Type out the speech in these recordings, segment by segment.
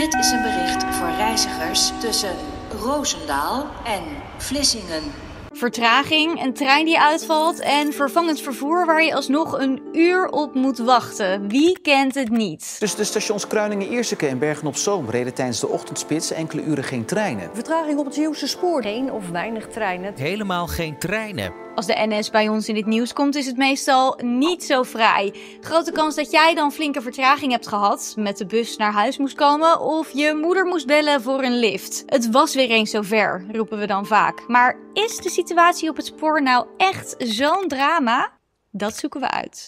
Dit is een bericht voor reizigers tussen Roosendaal en Vlissingen. Vertraging, een trein die uitvalt en vervangend vervoer waar je alsnog een uur op moet wachten. Wie kent het niet? Tussen de stations Kruiningen-Ierseke en Bergen-op-Zoom reden tijdens de ochtendspits enkele uren geen treinen. Vertraging op het Zeeuwse spoor. Geen of weinig treinen. Helemaal geen treinen. Als de NS bij ons in het nieuws komt, is het meestal niet zo fraai. Grote kans dat jij dan flinke vertraging hebt gehad, met de bus naar huis moest komen of je moeder moest bellen voor een lift. Het was weer eens zover, roepen we dan vaak. Maar is de situatie op het spoor nou echt zo'n drama? Dat zoeken we uit.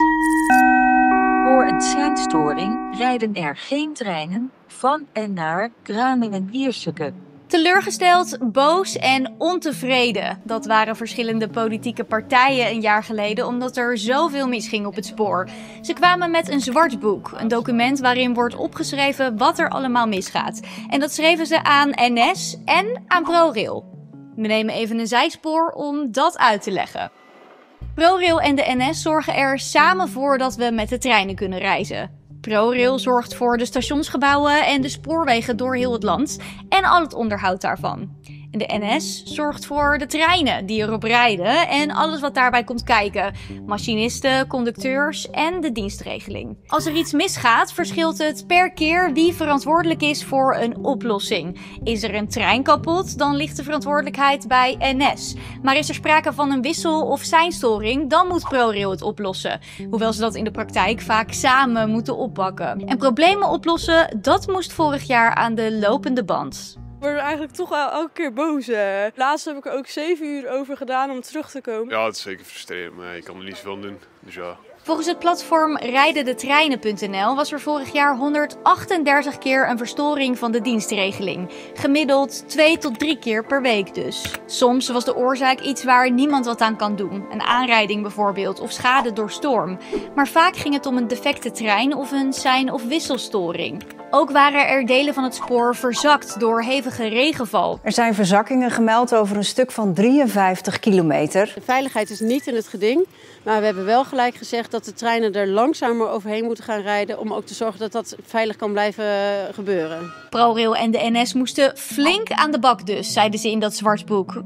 Door een seinstoring rijden er geen treinen van en naar Kralingen-Ierseke. Teleurgesteld, boos en ontevreden. Dat waren verschillende politieke partijen een jaar geleden omdat er zoveel misging op het spoor. Ze kwamen met een zwart boek, een document waarin wordt opgeschreven wat er allemaal misgaat. En dat schreven ze aan NS en aan ProRail. We nemen even een zijspoor om dat uit te leggen. ProRail en de NS zorgen er samen voor dat we met de treinen kunnen reizen. ProRail zorgt voor de stationsgebouwen en de spoorwegen door heel het land en al het onderhoud daarvan. En de NS zorgt voor de treinen die erop rijden en alles wat daarbij komt kijken. Machinisten, conducteurs en de dienstregeling. Als er iets misgaat, verschilt het per keer wie verantwoordelijk is voor een oplossing. Is er een trein kapot, dan ligt de verantwoordelijkheid bij NS. Maar is er sprake van een wissel- of seinstoring, dan moet ProRail het oplossen. Hoewel ze dat in de praktijk vaak samen moeten oppakken. En problemen oplossen, dat moest vorig jaar aan de lopende band. Ik word eigenlijk toch elke keer boos. Laatst heb ik er ook 7 uur over gedaan om terug te komen. Ja, het is zeker frustrerend, maar je kan er niet zoveel aan doen. Dus ja. Volgens het platform rijdendetreinen.nl was er vorig jaar 138 keer een verstoring van de dienstregeling. Gemiddeld 2 tot 3 keer per week dus. Soms was de oorzaak iets waar niemand wat aan kan doen. Een aanrijding bijvoorbeeld of schade door storm. Maar vaak ging het om een defecte trein of een sein- of wisselstoring. Ook waren er delen van het spoor verzakt door hevige regenval. Er zijn verzakkingen gemeld over een stuk van 53 kilometer. De veiligheid is niet in het geding. Maar we hebben wel gelijk gezegd dat de treinen er langzamer overheen moeten gaan rijden. Om ook te zorgen dat dat veilig kan blijven gebeuren. ProRail en de NS moesten flink aan de bak dus, zeiden ze in dat zwartboek.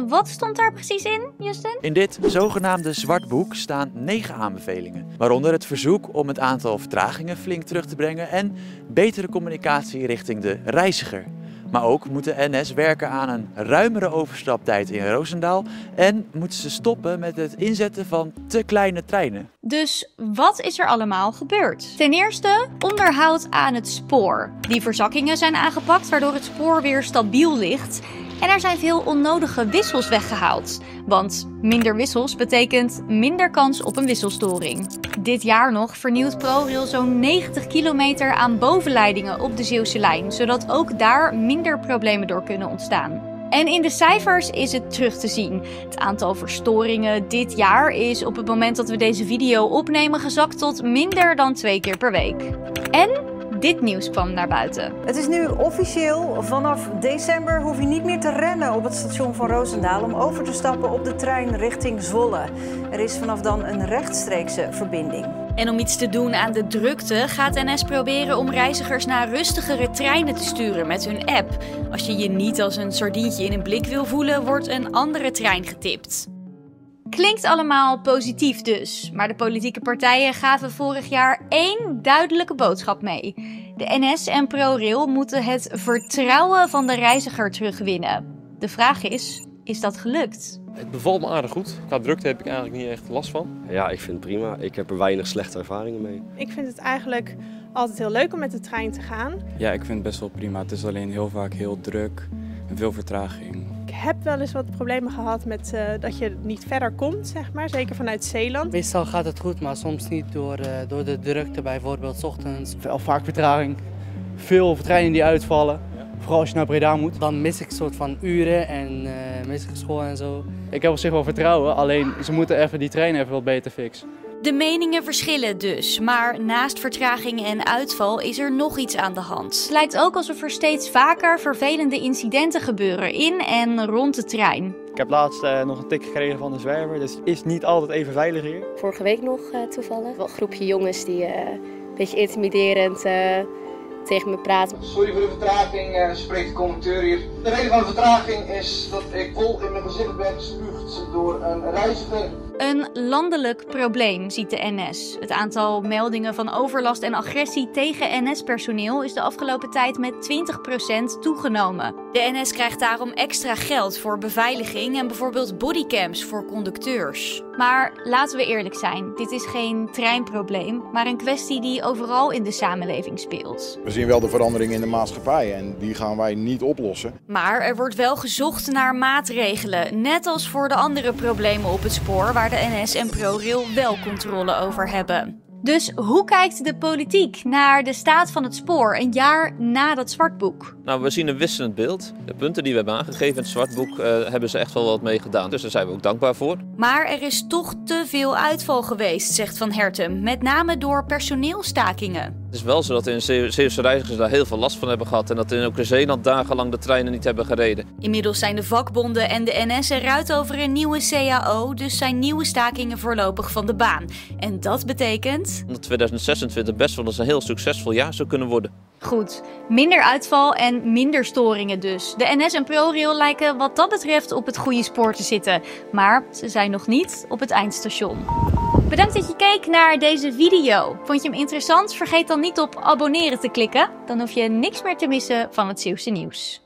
Wat stond daar precies in, Justin? In dit zogenaamde zwartboek staan 9 aanbevelingen. Waaronder het verzoek om het aantal vertragingen flink terug te brengen en betere communicatie richting de reiziger. Maar ook moet de NS werken aan een ruimere overstaptijd in Roosendaal en moeten ze stoppen met het inzetten van te kleine treinen. Dus wat is er allemaal gebeurd? Ten eerste onderhoud aan het spoor. Die verzakkingen zijn aangepakt waardoor het spoor weer stabiel ligt. En er zijn veel onnodige wissels weggehaald. Want minder wissels betekent minder kans op een wisselstoring. Dit jaar nog vernieuwt ProRail zo'n 90 kilometer aan bovenleidingen op de Zeeuwse lijn. Zodat ook daar minder problemen door kunnen ontstaan. En in de cijfers is het terug te zien. Het aantal verstoringen dit jaar is op het moment dat we deze video opnemen gezakt tot minder dan 2 keer per week. En dit nieuws kwam naar buiten. Het is nu officieel. Vanaf december hoef je niet meer te rennen op het station van Roosendaal om over te stappen op de trein richting Zwolle. Er is vanaf dan een rechtstreekse verbinding. En om iets te doen aan de drukte gaat NS proberen om reizigers naar rustigere treinen te sturen met hun app. Als je je niet als een sardientje in een blik wil voelen, wordt een andere trein getipt. Klinkt allemaal positief dus, maar de politieke partijen gaven vorig jaar 1 duidelijke boodschap mee. De NS en ProRail moeten het vertrouwen van de reiziger terugwinnen. De vraag is dat gelukt? Het bevalt me aardig goed. Qua drukte heb ik eigenlijk niet echt last van. Ja, ik vind het prima. Ik heb er weinig slechte ervaringen mee. Ik vind het eigenlijk altijd heel leuk om met de trein te gaan. Ja, ik vind het best wel prima. Het is alleen heel vaak heel druk en veel vertraging. Ik heb wel eens wat problemen gehad met dat je niet verder komt, zeg maar. Zeker vanuit Zeeland. Meestal gaat het goed, maar soms niet door de drukte, bijvoorbeeld 's ochtends. Wel vaak vertraging, veel treinen die uitvallen. Vooral als je naar Breda moet. Dan mis ik een soort van uren en mis ik school en zo. Ik heb op zich wel vertrouwen, alleen ze moeten even die treinen even wat beter fixen. De meningen verschillen dus, maar naast vertraging en uitval is er nog iets aan de hand. Het lijkt ook alsof er steeds vaker vervelende incidenten gebeuren in en rond de trein. Ik heb laatst nog een tik gekregen van de zwerver, dus het is niet altijd even veilig hier. Vorige week nog toevallig. Wel een groepje jongens die een beetje intimiderend tegen me praat. Sorry voor de vertraging, spreekt de conducteur hier. De reden van de vertraging is dat ik vol in mijn gezicht ben gespuugd door een reiziger. Een landelijk probleem, ziet de NS. Het aantal meldingen van overlast en agressie tegen NS-personeel is de afgelopen tijd met 20% toegenomen. De NS krijgt daarom extra geld voor beveiliging en bijvoorbeeld bodycams voor conducteurs. Maar laten we eerlijk zijn, dit is geen treinprobleem, maar een kwestie die overal in de samenleving speelt. We zien wel de verandering in de maatschappij en die gaan wij niet oplossen. Maar er wordt wel gezocht naar maatregelen, net als voor de andere problemen op het spoor waar de NS en ProRail wel controle over hebben. Dus hoe kijkt de politiek naar de staat van het spoor een jaar na dat zwartboek? Nou, we zien een wisselend beeld. De punten die we hebben aangegeven in het zwartboek hebben ze echt wel wat mee gedaan. Dus daar zijn we ook dankbaar voor. Maar er is toch te veel uitval geweest, zegt Van Hertem. Met name door personeelstakingen. Het is wel zo dat de Zeeuwse reizigers daar heel veel last van hebben gehad. En dat in ook in Zeeland dagenlang de treinen niet hebben gereden. Inmiddels zijn de vakbonden en de NS eruit over een nieuwe CAO. Dus zijn nieuwe stakingen voorlopig van de baan. En dat betekent dat 2026 best wel eens een heel succesvol jaar zou kunnen worden. Goed, minder uitval en minder storingen dus. De NS en ProRail lijken wat dat betreft op het goede spoor te zitten. Maar ze zijn nog niet op het eindstation. Bedankt dat je keek naar deze video. Vond je hem interessant? Vergeet dan niet op abonneren te klikken. Dan hoef je niks meer te missen van het Zeeuwse nieuws.